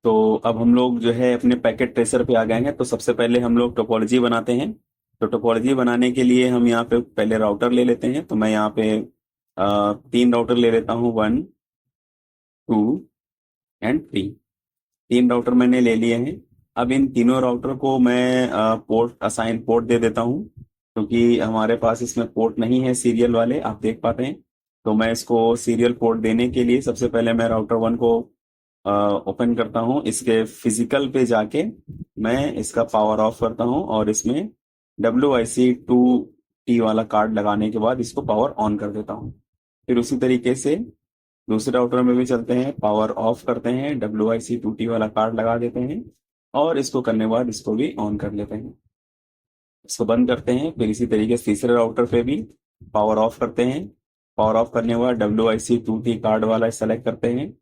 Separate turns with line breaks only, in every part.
तो अब हम लोग जो है अपने पैकेट ट्रेसर पे आ गए हैं। तो सबसे पहले हम लोग टोपोलॉजी बनाते हैं। तो टोपोलॉजी बनाने के लिए हम यहाँ पे पहले राउटर ले लेते हैं। तो मैं यहाँ पे 3 राउटर ले लेता हूँ, 1, 2 एंड 3। 3 राउटर मैंने ले लिए हैं। अब इन तीनों राउटर को मैं पोर्ट असाइन पोर्ट दे देता हूँ, क्योंकि हमारे पास इसमें पोर्ट नहीं है सीरियल वाले, आप देख पाते हैं। तो मैं इसको सीरियल पोर्ट देने के लिए सबसे पहले मैं राउटर 1 को ओपन करता हूँ। इसके फिजिकल पे जाके मैं इसका पावर ऑफ करता हूँ और इसमें WIC2T वाला कार्ड लगाने के बाद इसको पावर ऑन कर देता हूँ। फिर उसी तरीके से दूसरे राउटर में भी चलते हैं, पावर ऑफ करते हैं, WIC2T वाला कार्ड लगा देते हैं और इसको करने के बाद इसको भी ऑन कर लेते हैं। इसको बंद करते हैं। फिर इसी तरीके से तीसरे राउटर पे भी पावर ऑफ करते हैं। पावर ऑफ करने के बाद WIC2T कार्ड वाला सेलेक्ट करते हैं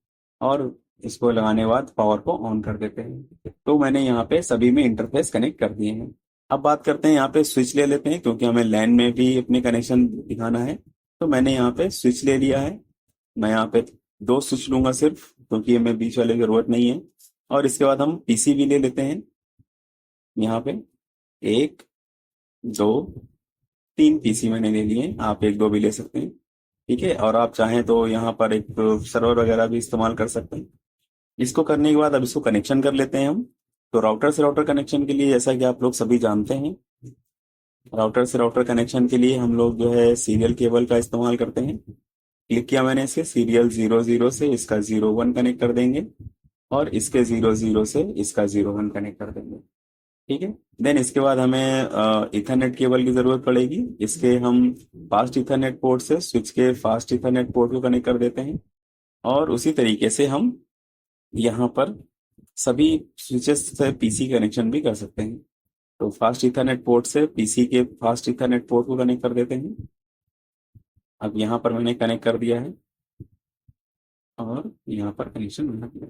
और इसको लगाने के बाद पावर को ऑन कर देते हैं। तो मैंने यहाँ पे सभी में इंटरफेस कनेक्ट कर दिए हैं। अब बात करते हैं, यहाँ पे स्विच ले लेते हैं, क्योंकि हमें लैन में भी अपने कनेक्शन दिखाना है। तो मैंने यहाँ पे स्विच ले लिया है। मैं यहाँ पे 2 स्विच लूंगा सिर्फ, क्योंकि हमें बीच वाले की जरूरत नहीं है। और इसके बाद हम पीसी भी ले लेते हैं। यहाँ पे 1, 2, 3 पीसी मैंने ले लिए। आप 1, 2 भी ले सकते हैं, ठीक है। और आप चाहें तो यहाँ पर एक सर्वर वगैरह भी इस्तेमाल कर सकते हैं। इसको करने के बाद अब इसको कनेक्शन कर लेते हैं हम। तो राउटर से राउटर कनेक्शन के लिए, जैसा कि आप लोग सभी जानते हैं, राउटर से राउटर कनेक्शन के लिए हम लोग जो है सीरियल केबल का इस्तेमाल करते हैं। क्लिक किया मैंने इसे, सीरियल 00 से इसका 01 कनेक्ट कर देंगे और इसके 00 से इसका 01 कनेक्ट कर देंगे, ठीक है। देन इसके बाद हमें इथरनेट केबल की जरूरत पड़ेगी। इसके हम फास्ट इथरनेट पोर्ट से स्विच के फास्ट इथरनेट पोर्ट को कनेक्ट कर देते हैं और उसी तरीके से हम यहाँ पर सभी स्विचेस से पीसी कनेक्शन भी कर सकते हैं। तो फास्ट इथरनेट पोर्ट से पीसी के फास्ट इथरनेट पोर्ट को कनेक्ट कर देते हैं। अब यहाँ पर मैंने कनेक्ट कर दिया है और यहाँ पर कनेक्शन बना दिया।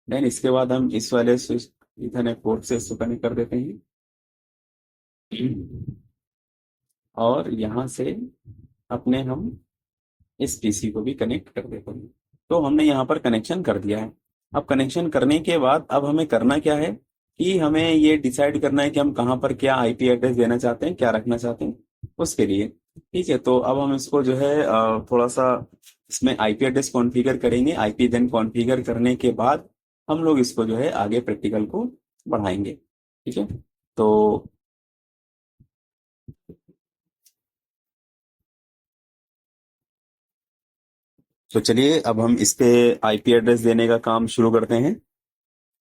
देन इसके बाद हम इस वाले स्विच इथरनेट पोर्ट से इसको कनेक्ट कर देते हैं और यहाँ से अपने हम इस पीसी को भी कनेक्ट कर देते हैं। तो हमने यहाँ पर कनेक्शन कर दिया है। अब कनेक्शन करने के बाद अब हमें करना क्या है कि हमें ये डिसाइड करना है कि हम कहाँ पर क्या आईपी एड्रेस देना चाहते हैं, क्या रखना चाहते हैं उसके लिए, ठीक है। तो अब हम इसको जो है थोड़ा सा इसमें आईपी एड्रेस कॉन्फ़िगर करेंगे। आईपी देन कॉन्फ़िगर करने के बाद हम लोग इसको जो है आगे प्रैक्टिकल को बढ़ाएंगे, ठीक है। तो चलिए अब हम इस पे आईपी एड्रेस देने का काम शुरू करते हैं।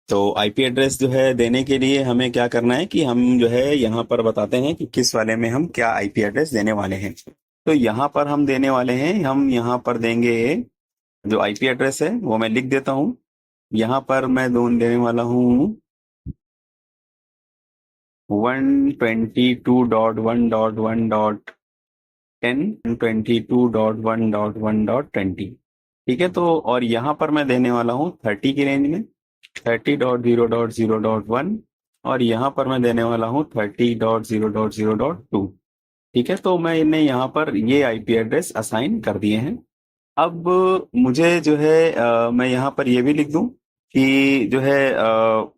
तो आईपी एड्रेस जो है देने के लिए हमें क्या करना है कि हम जो है यहाँ पर बताते हैं कि किस वाले में हम क्या आईपी एड्रेस देने वाले हैं। तो यहाँ पर हम देने वाले हैं, हम यहाँ पर देंगे जो आईपी एड्रेस है वो मैं लिख देता हूँ। यहाँ पर मैं देने वाला हूँ 122.1.1.10, 122.1.1.20, ठीक है। तो और यहाँ पर मैं देने वाला हूँ 30 की रेंज में 30.0.0.1 और यहाँ पर मैं देने वाला हूँ 30.0.0.2, ठीक है। तो मैं इन्हें यहाँ पर ये आईपी एड्रेस असाइन कर दिए हैं। अब मुझे जो है मैं यहाँ पर ये भी लिख दूं कि जो है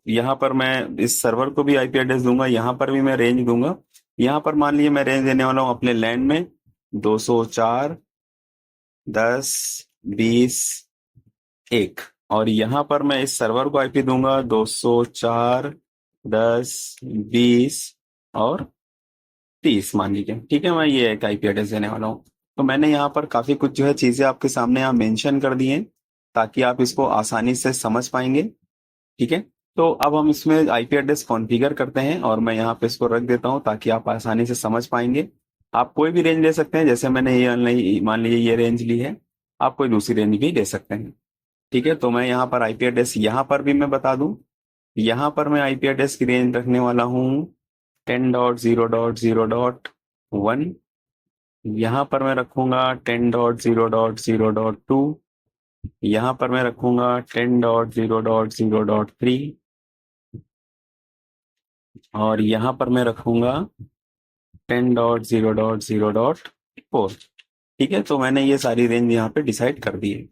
यहाँ पर मैं इस सर्वर को भी आईपी एड्रेस दूंगा, यहाँ पर भी मैं रेंज दूंगा। यहाँ पर मान लीजिए मैं रेंज देने वाला हूँ अपने लैंड में 204, 10, 20, 1 और यहाँ पर मैं इस सर्वर को आईपी दूंगा 204, 10, 20 और 30 मान लीजिए, ठीक है। मैं ये एक आईपी एड्रेस देने वाला हूँ। तो मैंने यहाँ पर काफी कुछ जो है चीजें आपके सामने यहाँ मेंशन कर दी हैं ताकि आप इसको आसानी से समझ पाएंगे, ठीक है। तो अब हम इसमें आईपी एड्रेस कॉन्फ़िगर करते हैं और मैं यहाँ पे इसको रख देता हूँ ताकि आप आसानी से समझ पाएंगे। आप कोई भी रेंज ले सकते हैं, जैसे मैंने ये मान लीजिए ये रेंज ली है, आप कोई दूसरी रेंज भी ले सकते हैं, ठीक है। तो मैं यहाँ पर आईपी एड्रेस यहाँ पर भी मैं बता दूं, यहाँ पर मैं आईपी एड्रेस की रेंज रखने वाला हूँ 10.0.0.1, यहाँ पर मैं रखूंगा 10.0.0.2, यहाँ पर मैं रखूंगा 10.0.0.3 और यहाँ पर मैं रखूंगा 10.0.0.4, ठीक है। तो मैंने ये सारी रेंज यहाँ पे डिसाइड कर दी है।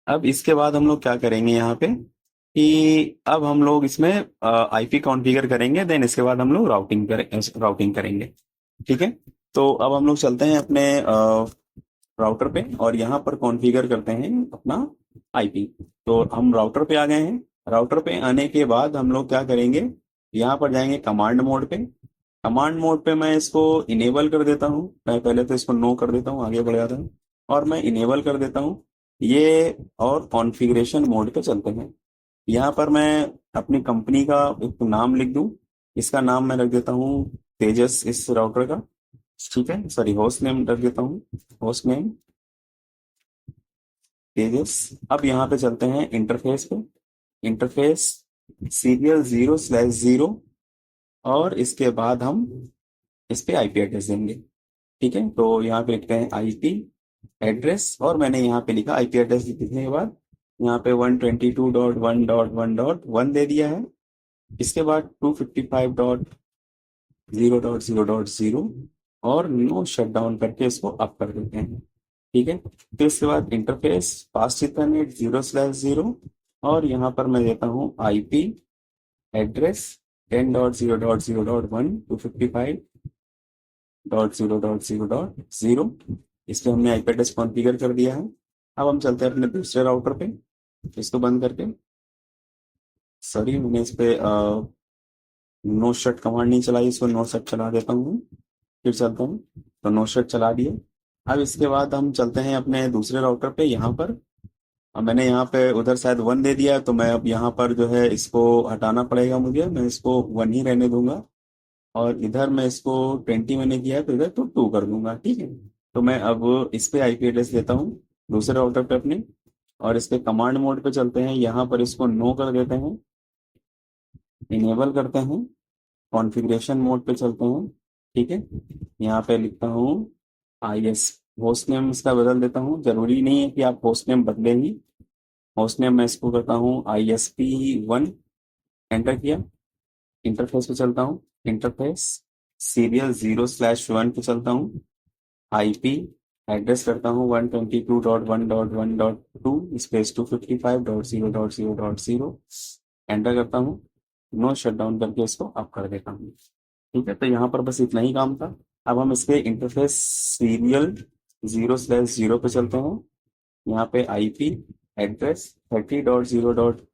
अब इसके बाद हम लोग क्या करेंगे, यहाँ पे कि अब हम लोग इसमें आईपी कॉन्फ़िगर करेंगे, देन इसके बाद हम लोग राउटिंग करेंगे। ठीक है, तो अब हम लोग चलते हैं अपने राउटर पे और यहाँ पर कॉन्फ़िगर करते हैं अपना आईपी। तो हम राउटर पे आ गए हैं। राउटर पे आने के बाद हम लोग क्या करेंगे, यहाँ पर जाएंगे कमांड मोड पे। कमांड मोड पे मैं इसको इनेबल कर देता हूँ। मैं पहले तो इसको नो कर देता हूँ, आगे बढ़ जाता हूँ और मैं इनेबल कर देता हूँ ये। और कॉन्फ़िगरेशन मोड पे चलते हैं। यहाँ पर मैं अपनी कंपनी का एक नाम लिख दूं। इसका नाम मैं रख देता हूँ तेजस, इस राउटर का। ठीक है, सॉरी, होस्ट नेम रख देता हूँ, होस्ट नेम तेजस। अब यहाँ पे चलते हैं इंटरफेस पे। इंटरफेस सीरियल 0/0 और इसके बाद हम इस पे आईपी एड्रेस देंगे। ठीक है, तो यहाँ पे लिखते हैं आईपी एड्रेस और मैंने यहाँ पे लिखा आईपी एड्रेस लिखने के बाद यहाँ पे 122.1.1.1 दे दिया है। इसके बाद 255.0.0.0 और नो शट डाउन करके इसको अप कर देते हैं। ठीक है, तो इसके बाद इंटरफेस पास इथरनेट 0/0 और यहाँ पर मैं देता हूँ आईपी एड्रेस 10.0.0.1 255.0.0.0। इस पे हमने आईपी एड्रेस कॉन्फ़िगर कर दिया है। अब हम चलते हैं अपने दूसरे राउटर पे, इसको बंद करके। सॉरी, मैंने इस पे नो शट कमांड नहीं चलाई, इसको नो शट चला देता हूँ, फिर चलता हूँ। तो नो शट चला दिए। अब इसके बाद हम चलते हैं अपने दूसरे राउटर पे। यहाँ पर अब मैंने यहाँ पे उधर शायद 1 दे दिया, तो मैं अब यहाँ पर जो है इसको हटाना पड़ेगा मुझे। मैं इसको 1 ही रहने दूंगा और इधर मैं इसको 20 मैंने किया है, तो इधर तो 2 कर दूंगा। ठीक है, तो मैं अब इस पे आईपी एड्रेस देता हूँ दूसरे राउटर पे अपने और इस पे कमांड मोड पे चलते हैं। यहाँ पर इसको नो कर देते हैं, इनेबल करते हैं, कॉन्फ़िगरेशन मोड पे चलते हैं। ठीक है, यहाँ पे लिखता हूँ आईएस, होस्ट नेम इसका बदल देता हूँ। जरूरी नहीं है कि आप होस्ट नेम बदले ही। होस्ट नेम मैं इसको करता हूँ ISP1। एंटर किया। इंटरफेस पे चलता हूँ। इंटरफेस सीरियल 0/1 पे चलता हूँ। आईपी एड्रेस करता हूँ 122.1.1.2 स्पेस 255.0.0.0। एंटर करता हूँ, नो शट डाउन करके इसको अप कर देता हूँ। ठीक है, तो यहाँ पर बस इतना ही काम था। अब हम इसके इंटरफेस सीरियल 0/0 पे चलते हैं। यहाँ पे आईपी एड्रेस 30.0.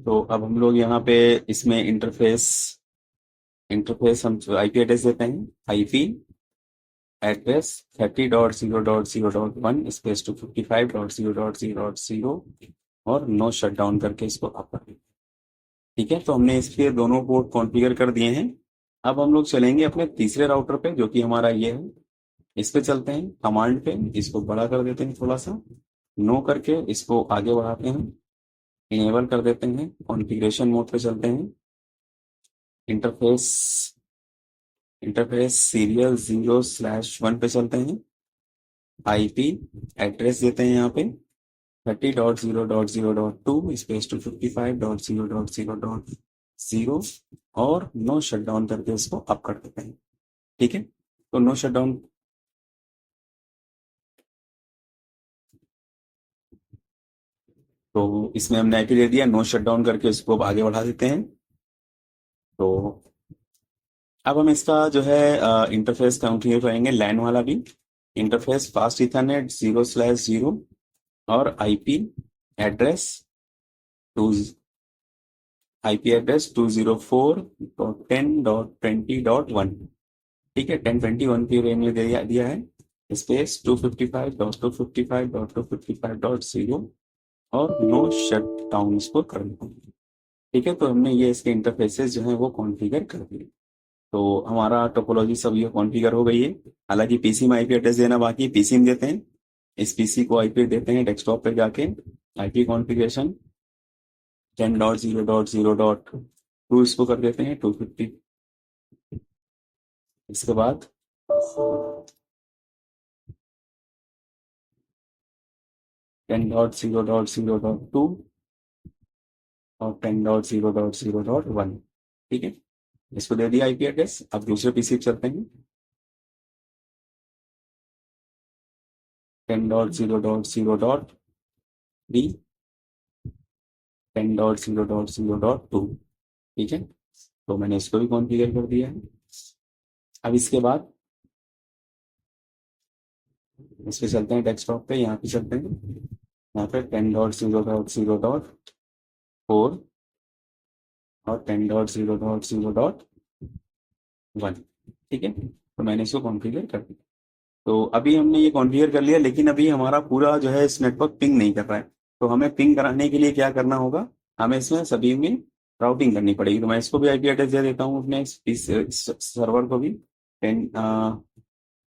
तो अब हम लोग यहाँ पे इसमें इंटरफेस इंटरफेस हम आईपी एड्रेस देते हैं। आईपी एड्रेस 30.0.0.1 स्पेस 255.0.0.0 और नो शट डाउन करके इसको अप कर दें। ठीक है, तो हमने इसके दोनों पोर्ट कॉन्फ़िगर कर दिए हैं। अब हम लोग चलेंगे अपने तीसरे राउटर पे जो कि हमारा ये है। इस पे चलते हैं कमांड पे, इसको बड़ा कर देते हैं थोड़ा सा, नो करके इसको आगे बढ़ाते हैं, इनेबल कर देते हैं, कॉन्फ़िगरेशन मोड पे चलते हैं। इंटरफेस इंटरफेस सीरियल 0/1 पे चलते हैं। आईपी एड्रेस देते हैं यहाँ पे 30.0.0.2 स्पेस 255.0.0.0 और नो शट डाउन करके इसको अप कर देते हैं। ठीक है, तो नो शट डाउन, तो इसमें हमने आईपी दे दिया, नो शट डाउन करके इसको अब आगे बढ़ा देते हैं। तो अब हम इसका जो है इंटरफेस कंटिन्यू करेंगे, लैन वाला भी। इंटरफेस फास्ट इथरनेट 0/0 और एड्रेस टू आईपी एड्रेस 204.10.20.1। ठीक है, 10.21 की रेंज में दिया है। स्पेस 255.255.255.0 और नो शट डाउन इसको कर दें। ठीक है, तो हमने ये इसके इंटरफेसेस जो है वो कॉन्फ़िगर कर दिए। तो हमारा टोपोलॉजी सब ये कॉन्फ़िगर हो गई है। हालांकि पीसी में आईपी एड्रेस देना बाकी है, पीसी में देते हैं। इस पीसी को आईपी देते हैं डेस्कटॉप पे जाके, आईपी कॉन्फ़िगरेशन 10.0.0.2 इसको कर देते हैं 250। इसके बाद 10.0.0.2 और 10.0.0.1। ठीक है, इसको दे दिया आईपी एड्रेस। अब दूसरे पीसी पे चलते हैं। 10.0.0.3, 10.0.0.2। ठीक है, तो मैंने इसको भी कॉन्फ़िगर कर दिया है। अब इसके बाद इस पे चलते हैं डेस्कटॉप पे, यहाँ पे चलते हैं। यहाँ पे 10.0.0.4 और 10.0.0.1। ठीक है, तो मैंने इसको कॉन्फ़िगर कर दिया। तो अभी हमने ये कॉन्फ़िगर कर लिया, लेकिन अभी हमारा पूरा जो है इस नेटवर्क पिंग नहीं कर रहा है। तो हमें पिंग कराने के लिए क्या करना होगा, हमें इसमें सभी में राउटिंग करनी पड़ेगी। तो मैं इसको भी आईपी एड्रेस दे देता हूँ अपने इस सर्वर को भी। 10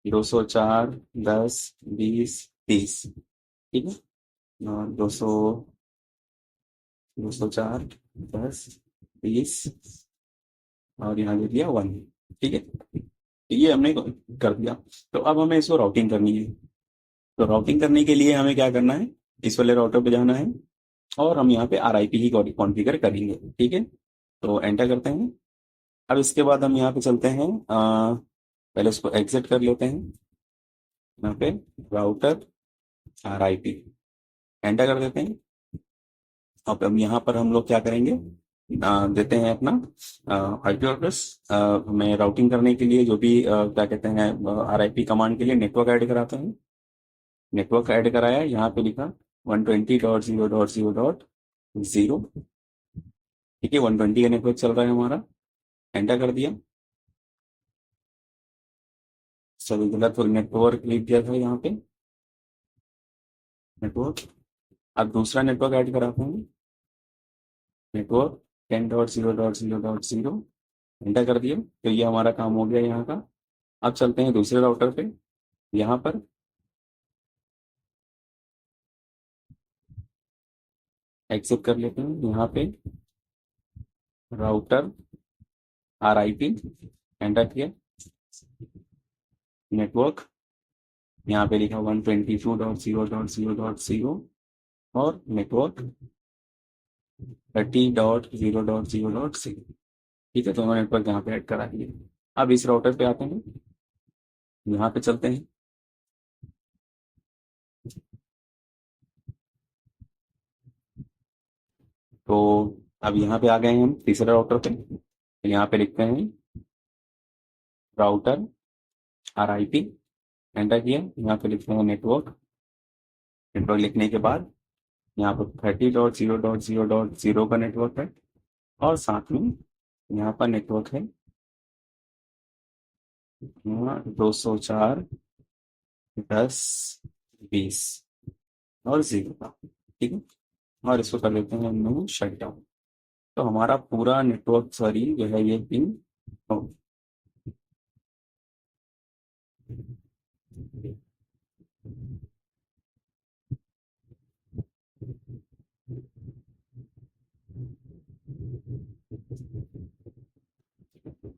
204.10.20.30। ठीक है, और 204.10.20 और यहाँ दे दिया 1। ठीक है, ये हमने कर दिया। तो अब हमें इसको राउटिंग करनी है। तो राउटिंग करने के लिए हमें क्या करना है, इस वाले राउटर पे जाना है और हम यहाँ पे आरआईपी ही कॉन्फ़िगर करेंगे। ठीक है, तो एंटर करते हैं। अब इसके बाद हम यहाँ पे चलते हैं, पहले इसको एग्जिट कर लेते हैं। यहाँ पे राउटर आरआईपी एंटर कर देते हैं। अब यहाँ पर हम लोग क्या करेंगे, देते हैं अपना आईपी एड्रेस। हमें राउटिंग करने के लिए जो भी क्या कहते हैं आरआईपी कमांड के लिए नेटवर्क ऐड कराते हैं। नेटवर्क ऐड कराया, यहाँ पे लिखा 120.0.0.0। ठीक है, 120 का नेटवर्क चल रहा है हमारा। एंटर कर दिया। सभी गलत नेटवर्क लिख दिया था यहाँ पे, नेटवर्क। अब दूसरा नेटवर्क ऐड कराते हैं, नेटवर्क 10.0.0.0। एंटर कर दिया। तो ये हमारा काम हो गया यहाँ का। अब चलते हैं दूसरे राउटर पे। यहाँ पर एक्सेप्ट कर लेते हैं। यहाँ पे राउटर आरआईपी एंटर किया। नेटवर्क यहाँ पे लिखा 122.0.0.0 और नेटवर्क 30.0.0.0। ठीक है, तो हमारा नेटवर्क यहाँ पे ऐड करा दिया। अब इस राउटर पे आते हैं, यहाँ पे चलते हैं। तो अब यहाँ पे आ गए हैं हम तीसरे राउटर पे। तो यहाँ पे लिखते हैं राउटर आरआईपी एंटर किया। यहाँ पे लिखते हैं नेटवर्क। नेटवर्क लिखने के बाद यहाँ पर 30.0.0.0 का नेटवर्क है और साथ में यहाँ पर नेटवर्क है 204.10.20 और 0 का। ठीक है, और इसको कर देते हैं नो शट डाउन। तो हमारा पूरा नेटवर्क सॉरी जो है ये पिन हो।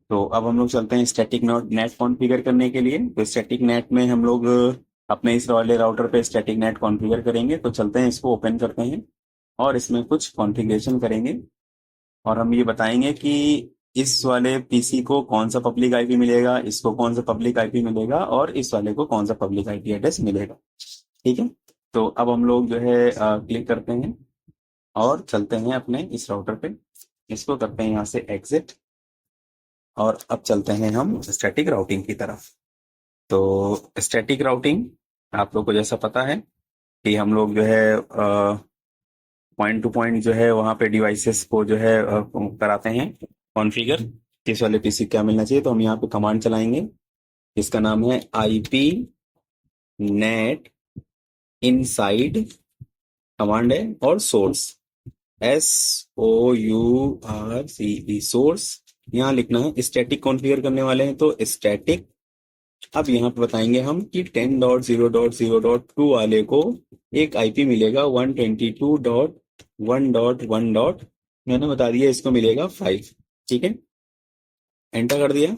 तो अब हम लोग चलते हैं स्टैटिक नेट कॉन्फ़िगर करने के लिए। तो स्टैटिक नेट में हम लोग अपने इस वाले राउटर पे स्टैटिक नेट कॉन्फ़िगर करेंगे। तो चलते हैं, इसको ओपन करते हैं और इसमें कुछ कॉन्फ़िगरेशन करेंगे और हम ये बताएंगे कि इस वाले पीसी को कौन सा पब्लिक आईपी मिलेगा, इसको कौन सा पब्लिक आईपी मिलेगा और इस वाले को कौन सा पब्लिक आईपी एड्रेस मिलेगा। ठीक है, तो अब हम लोग जो है क्लिक करते हैं और चलते हैं अपने इस राउटर पे। इसको करते हैं यहाँ से एग्जिट और अब चलते हैं हम स्टैटिक राउटिंग की तरफ। तो स्टैटिक राउटिंग आप लोग को जैसा पता है कि हम लोग जो है पॉइंट टू पॉइंट जो है वहाँ पे डिवाइसेस को जो है कराते हैं कॉन्फ़िगर, किस वाले पीसी क्या मिलना चाहिए। तो हम यहाँ पे कमांड चलाएंगे, इसका नाम है आईपी नेट इनसाइड कमांड है और सोर्स SOURCE सोर्स। यहाँ लिखना है स्टैटिक कॉन्फ़िगर करने वाले हैं तो स्टैटिक। अब यहाँ पे बताएंगे हम कि 10.0.0.2 वाले को एक आईपी मिलेगा 122.0.0.0 1.1. मैंने बता दिया, इसको मिलेगा 5। ठीक है, एंटर कर दिया।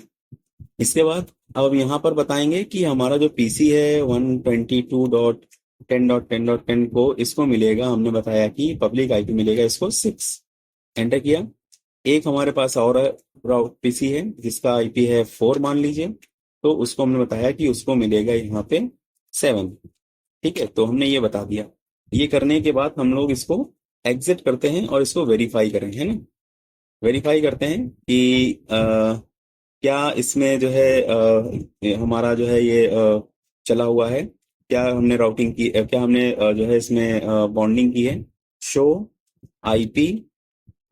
इसके बाद अब यहाँ पर बताएंगे कि हमारा जो पीसी है 122.10.10.10 को इसको मिलेगा, हमने बताया कि पब्लिक आईपी मिलेगा इसको 6। एंटर किया। एक हमारे पास और पीसी है जिसका आईपी है 4 मान लीजिए, तो उसको हमने बताया कि उसको मिलेगा यहाँ पे 7। ठीक है, तो हमने ये बता दिया। ये करने के बाद हम लोग इसको एग्जिट करते हैं और इसको वेरीफाई करें, है ना। वेरीफाई करते हैं कि क्या इसमें जो है हमारा जो है ये चला हुआ है, क्या हमने राउटिंग की, क्या हमने जो है इसमें बॉन्डिंग की है। शो आईपी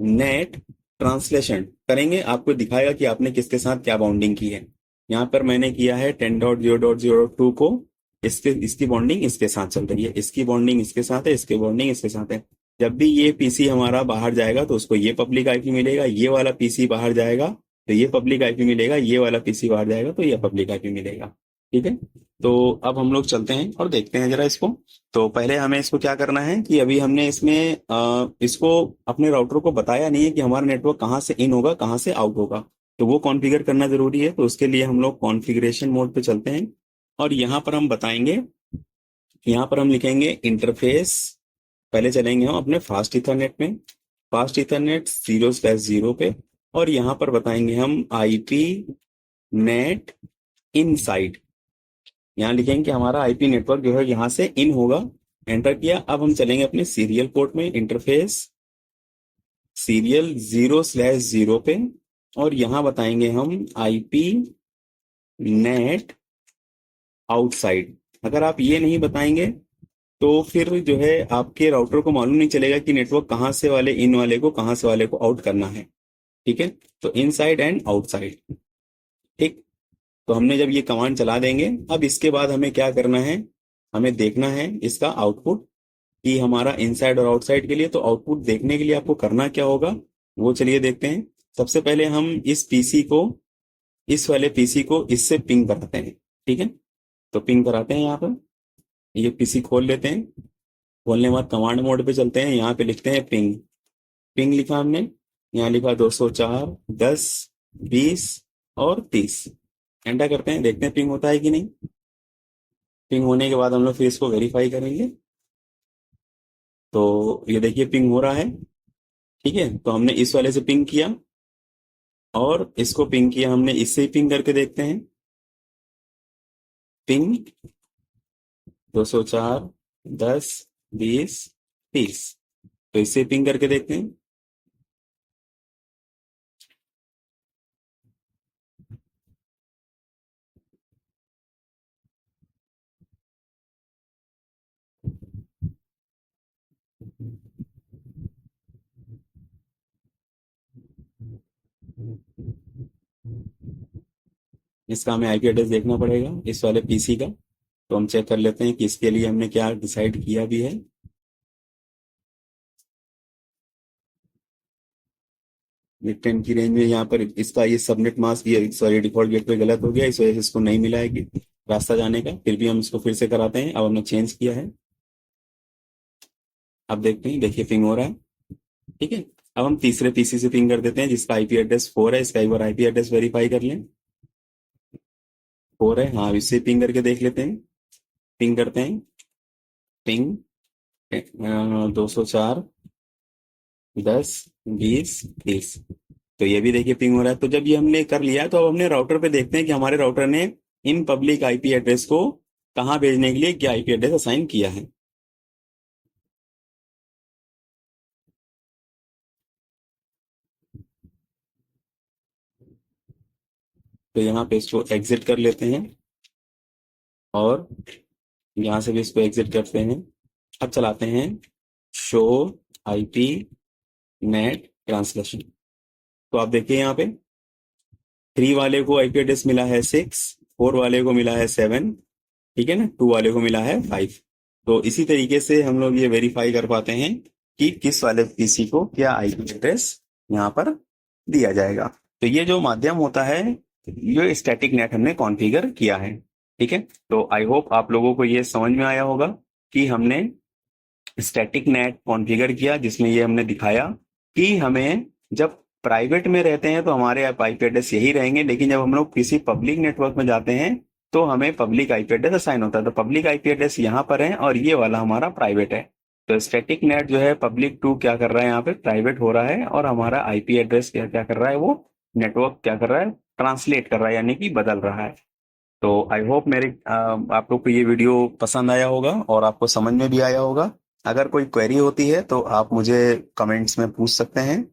नेट ट्रांसलेशन करेंगे, आपको दिखाएगा कि आपने किसके साथ क्या बाउंडिंग की है। यहाँ पर मैंने किया है 10.0.0.2 को, इसकी बॉन्डिंग इसके साथ चल रही है, इसकी बॉन्डिंग इसके साथ है, इसकी बॉन्डिंग इसके साथ है। जब भी ये पीसी हमारा बाहर जाएगा तो उसको ये पब्लिक आईपी मिलेगा, ये वाला पीसी बाहर जाएगा तो ये पब्लिक आईपी मिलेगा, ये वाला पीसी बाहर जाएगा तो ये पब्लिक आईपी मिलेगा। ठीक है, तो अब हम लोग चलते हैं और देखते हैं जरा इसको। तो पहले हमें इसको क्या करना है कि अभी हमने इसमें इसको अपने राउटर को बताया नहीं है कि हमारा नेटवर्क कहाँ से इन होगा कहाँ से आउट होगा, तो वो कॉन्फ़िगर करना जरूरी है। तो उसके लिए हम लोग कॉन्फ़िगरेशन मोड पे चलते हैं और यहाँ पर हम बताएंगे, यहाँ पर हम लिखेंगे इंटरफेस। पहले चलेंगे हम अपने फास्ट इथरनेट में, फास्ट इथरनेट 0/0 पे, और यहाँ पर बताएंगे हम आईपी नेट इनसाइड। यहाँ लिखेंगे कि हमारा आईपी नेटवर्क जो है यहाँ से इन होगा। एंटर किया। अब हम चलेंगे अपने सीरियल पोर्ट में, इंटरफेस सीरियल 0/0 पे, और यहाँ बताएंगे हम आईपी नेट आउटसाइड। अगर आप ये नहीं बताएंगे तो फिर जो है आपके राउटर को मालूम नहीं चलेगा कि नेटवर्क कहाँ से वाले इन वाले को कहाँ से वाले को आउट करना है। ठीक है, तो इनसाइड एंड आउटसाइड। ठीक, तो हमने जब ये कमांड चला देंगे, अब इसके बाद हमें क्या करना है, हमें देखना है इसका आउटपुट कि हमारा इनसाइड और आउटसाइड के लिए। तो आउटपुट देखने के लिए आपको करना क्या होगा वो चलिए देखते हैं। सबसे पहले हम इस पीसी को, इस वाले पीसी को इससे पिंग कराते हैं। ठीक है, तो पिंग कराते हैं। यहाँ पर ये पीसी खोल लेते हैं। खोलने के बाद कमांड मोड पे चलते हैं, यहाँ पे लिखते हैं पिंग। पिंग लिखा हमने, यहाँ लिखा 204, 10, 20 और 30। एंटर करते हैं, देखते हैं पिंग होता है कि नहीं। पिंग होने के बाद हम लोग फिर इसको वेरीफाई करेंगे। तो ये देखिए पिंग हो रहा है। ठीक है, तो हमने इस वाले से पिंग किया और इसको पिंग किया हमने, इससे ही पिंग करके देखते हैं। पिंग 204, 10, 20, 30। तो इससे पिंग करके देखते हैं। इसका हमें आईपी एड्रेस देखना पड़ेगा इस वाले पीसी का। तो हम चेक कर लेते हैं कि इसके लिए हमने क्या डिसाइड किया भी है। मिड 10 की रेंज में यहाँ पर इसका ये सबनेट मास्क, ये सॉरी डिफॉल्ट गेटवे गलत हो गया, इस वजह से इसको नहीं मिला है कि रास्ता जाने का। फिर भी हम इसको फिर से कराते हैं, अब हमने चेंज किया है। अब देखते हैं, देखिए पिंग हो रहा है। ठीक है, अब हम तीसरे पीसी से पिंग कर देते हैं जिसका आईपी एड्रेस 4 है। इसका एक बार आईपी एड्रेस वेरीफाई कर लें। 4 है, हाँ, इससे पिंग करके देख लेते हैं। पिंग करते हैं, पिंग 204, 10, 20, 30। तो ये भी देखिए पिंग हो रहा है। तो जब ये हमने कर लिया तो अब हमने राउटर पे देखते हैं कि हमारे राउटर ने इन पब्लिक आईपी एड्रेस को कहाँ भेजने के लिए क्या आईपी एड्रेस असाइन किया है। तो यहाँ पे इसको एग्जिट कर लेते हैं और यहाँ से भी इसको एग्जिट करते हैं। अब चलाते हैं शो आईपी नेट ट्रांसलेशन। तो आप देखिए यहाँ पे 3 वाले को आईपी एड्रेस मिला है 6, 4 वाले को मिला है 7, ठीक है ना, 2 वाले को मिला है 5। तो इसी तरीके से हम लोग ये वेरीफाई कर पाते हैं कि किस वाले पीसी को क्या आईपी एड्रेस यहाँ पर दिया जाएगा। तो ये जो माध्यम होता है, ये स्टैटिक नेट हमने कॉन्फ़िगर किया है। ठीक है, तो आई होप आप लोगों को ये समझ में आया होगा कि हमने स्टैटिक नेट कॉन्फ़िगर किया, जिसमें ये हमने दिखाया कि हमें जब प्राइवेट में रहते हैं तो हमारे आईपी एड्रेस यही रहेंगे, लेकिन जब हम लोग किसी पब्लिक नेटवर्क में जाते हैं तो हमें पब्लिक आईपी एड्रेस असाइन होता है। तो पब्लिक आईपी एड्रेस यहाँ पर है और ये वाला हमारा प्राइवेट है। तो स्टैटिक नेट जो है पब्लिक टू क्या कर रहा है, यहाँ पे प्राइवेट हो रहा है, और हमारा आईपी एड्रेस क्या क्या कर रहा है, वो नेटवर्क क्या कर रहा है, ट्रांसलेट कर रहा है, यानी कि बदल रहा है। तो आई होप आप लोग को ये वीडियो पसंद आया होगा और आपको समझ में भी आया होगा। अगर कोई क्वेरी होती है तो आप मुझे कमेंट्स में पूछ सकते हैं।